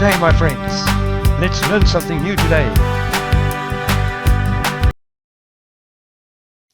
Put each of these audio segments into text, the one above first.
day, my friends. Let's learn something new today.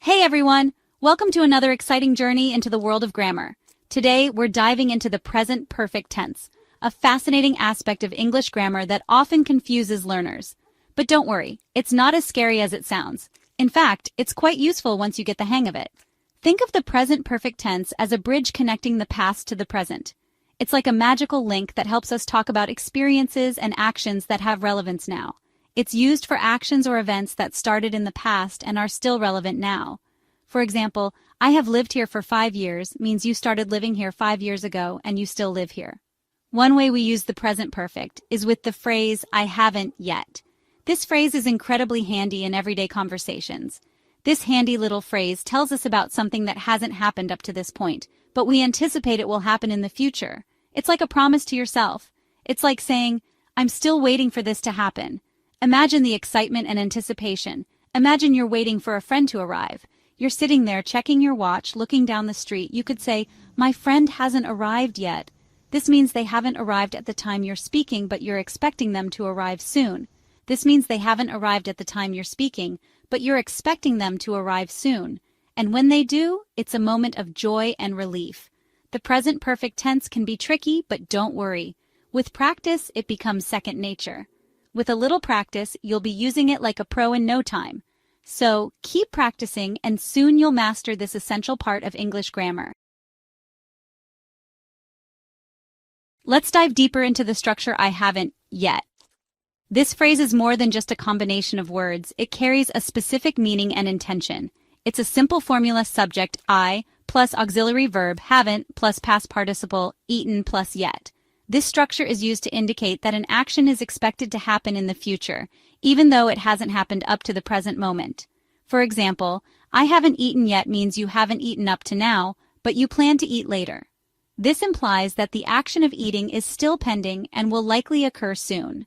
Hey everyone! Welcome to another exciting journey into the world of grammar. Today, we're diving into the present perfect tense, a fascinating aspect of English grammar that often confuses learners. But don't worry, it's not as scary as it sounds. In fact, it's quite useful once you get the hang of it. Think of the present perfect tense as a bridge connecting the past to the present. It's like a magical link that helps us talk about experiences and actions that have relevance now. It's used for actions or events that started in the past and are still relevant now. For example, I have lived here for 5 years means you started living here 5 years ago and you still live here. One way we use the present perfect is with the phrase, I haven't yet. This phrase is incredibly handy in everyday conversations. This handy little phrase tells us about something that hasn't happened up to this point, but we anticipate it will happen in the future. It's like a promise to yourself. It's like saying, I'm still waiting for this to happen. Imagine the excitement and anticipation. Imagine you're waiting for a friend to arrive. You're sitting there checking your watch, looking down the street. You could say, my friend hasn't arrived yet. This means they haven't arrived at the time you're speaking, but you're expecting them to arrive soon. This means they haven't arrived at the time you're speaking, but you're expecting them to arrive soon. And when they do, it's a moment of joy and relief. The present perfect tense can be tricky, but don't worry. With practice, it becomes second nature. With a little practice, you'll be using it like a pro in no time. So, keep practicing and soon you'll master this essential part of English grammar. Let's dive deeper into the structure I haven't yet. This phrase is more than just a combination of words. It carries a specific meaning and intention. It's a simple formula subject I plus auxiliary verb haven't plus past participle eaten plus yet. This structure is used to indicate that an action is expected to happen in the future, even though it hasn't happened up to the present moment. For example, I haven't eaten yet means you haven't eaten up to now, but you plan to eat later. This implies that the action of eating is still pending and will likely occur soon.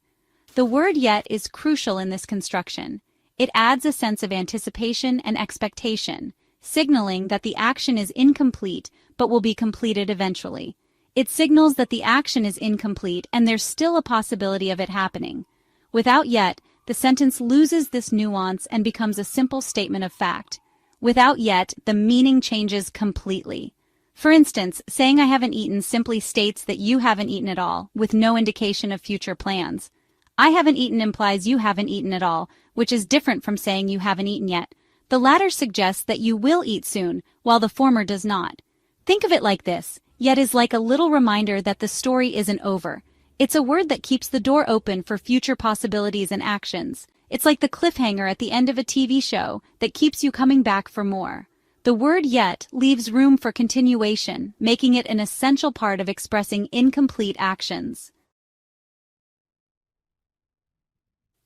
The word yet is crucial in this construction. It adds a sense of anticipation and expectation, signaling that the action is incomplete but will be completed eventually. It signals that the action is incomplete and there's still a possibility of it happening. Without yet, the sentence loses this nuance and becomes a simple statement of fact. Without yet, the meaning changes completely. For instance, saying I haven't eaten simply states that you haven't eaten at all, with no indication of future plans. I haven't eaten implies you haven't eaten at all, which is different from saying you haven't eaten yet. The latter suggests that you will eat soon, while the former does not. Think of it like this. Yet is like a little reminder that the story isn't over. It's a word that keeps the door open for future possibilities and actions. It's like the cliffhanger at the end of a TV show that keeps you coming back for more. The word yet leaves room for continuation, making it an essential part of expressing incomplete actions.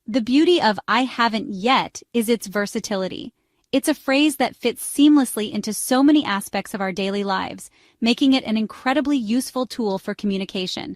The beauty of I haven't yet is its versatility. It's a phrase that fits seamlessly into so many aspects of our daily lives, making it an incredibly useful tool for communication.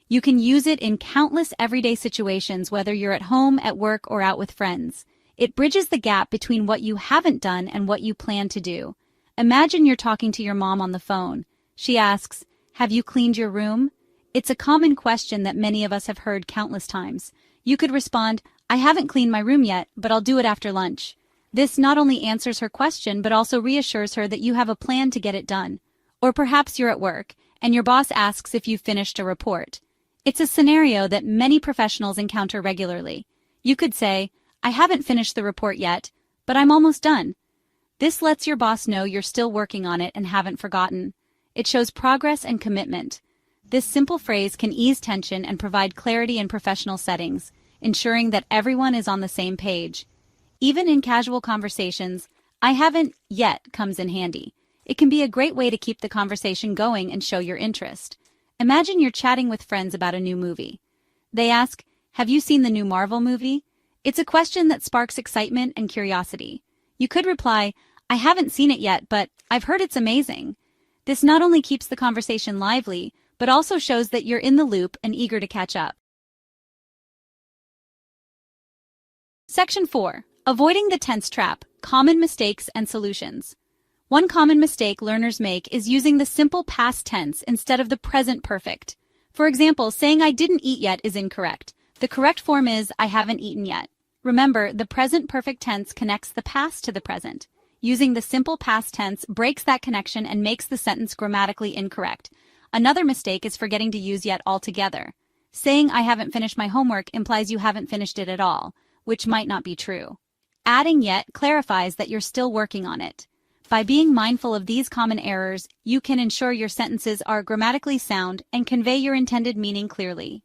You can use it in countless everyday situations, whether you're at home, at work, or out with friends. It bridges the gap between what you haven't done and what you plan to do. Imagine you're talking to your mom on the phone. She asks, "Have you cleaned your room?" It's a common question that many of us have heard countless times. You could respond, "I haven't cleaned my room yet, but I'll do it after lunch." This not only answers her question, but also reassures her that you have a plan to get it done. Or perhaps you're at work, and your boss asks if you've finished a report. It's a scenario that many professionals encounter regularly. You could say, "I haven't finished the report yet, but I'm almost done." This lets your boss know you're still working on it and haven't forgotten. It shows progress and commitment. This simple phrase can ease tension and provide clarity in professional settings, ensuring that everyone is on the same page. Even in casual conversations, I haven't yet comes in handy. It can be a great way to keep the conversation going and show your interest. Imagine you're chatting with friends about a new movie. They ask, "Have you seen the new Marvel movie?" It's a question that sparks excitement and curiosity. You could reply, "I haven't seen it yet, but I've heard it's amazing." This not only keeps the conversation lively, but also shows that you're in the loop and eager to catch up. Section 4. Avoiding the tense trap, common mistakes and solutions. One common mistake learners make is using the simple past tense instead of the present perfect. For example, saying I didn't eat yet is incorrect. The correct form is I haven't eaten yet. Remember, the present perfect tense connects the past to the present. Using the simple past tense breaks that connection and makes the sentence grammatically incorrect. Another mistake is forgetting to use yet altogether. Saying I haven't finished my homework implies you haven't finished it at all, which might not be true. Adding yet clarifies that you're still working on it. By being mindful of these common errors, you can ensure your sentences are grammatically sound and convey your intended meaning clearly.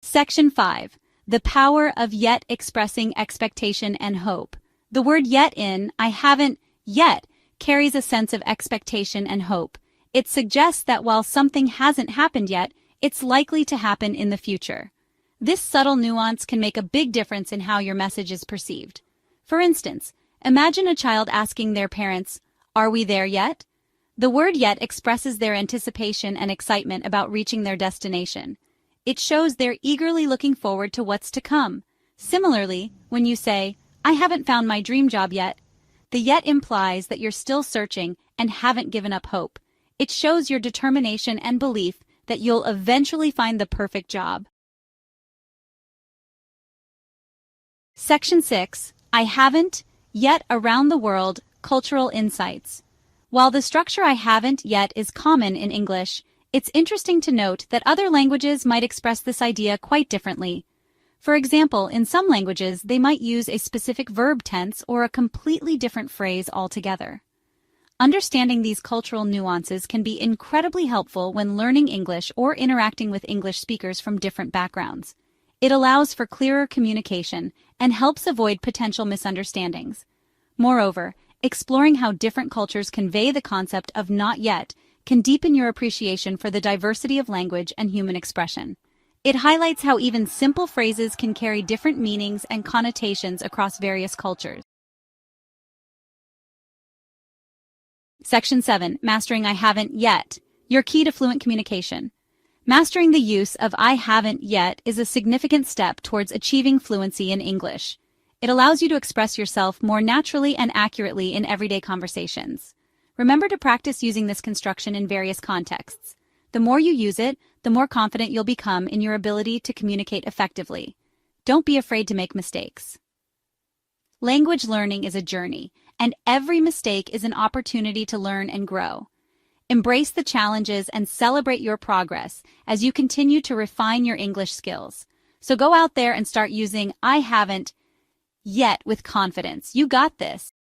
Section 5. The power of yet expressing expectation and hope. The word yet in I haven't yet carries a sense of expectation and hope. It suggests that while something hasn't happened yet, it's likely to happen in the future. This subtle nuance can make a big difference in how your message is perceived. For instance, imagine a child asking their parents, "Are we there yet?" The word yet expresses their anticipation and excitement about reaching their destination. It shows they're eagerly looking forward to what's to come. Similarly, when you say, "I haven't found my dream job yet," the yet implies that you're still searching and haven't given up hope. It shows your determination and belief that you'll eventually find the perfect job. Section 6. I haven't yet around the world, cultural insights. While the structure I haven't yet is common in English, it's interesting to note that other languages might express this idea quite differently. For example, in some languages, they might use a specific verb tense or a completely different phrase altogether. Understanding these cultural nuances can be incredibly helpful when learning English or interacting with English speakers from different backgrounds. It allows for clearer communication and helps avoid potential misunderstandings. Moreover, exploring how different cultures convey the concept of not yet can deepen your appreciation for the diversity of language and human expression. It highlights how even simple phrases can carry different meanings and connotations across various cultures. Section 7. Mastering I haven't yet. Your key to fluent communication. Mastering the use of I haven't yet is a significant step towards achieving fluency in English. It allows you to express yourself more naturally and accurately in everyday conversations. Remember to practice using this construction in various contexts. The more you use it, the more confident you'll become in your ability to communicate effectively. Don't be afraid to make mistakes. Language learning is a journey, and every mistake is an opportunity to learn and grow. Embrace the challenges and celebrate your progress as you continue to refine your English skills. So go out there and start using I haven't yet with confidence. You got this.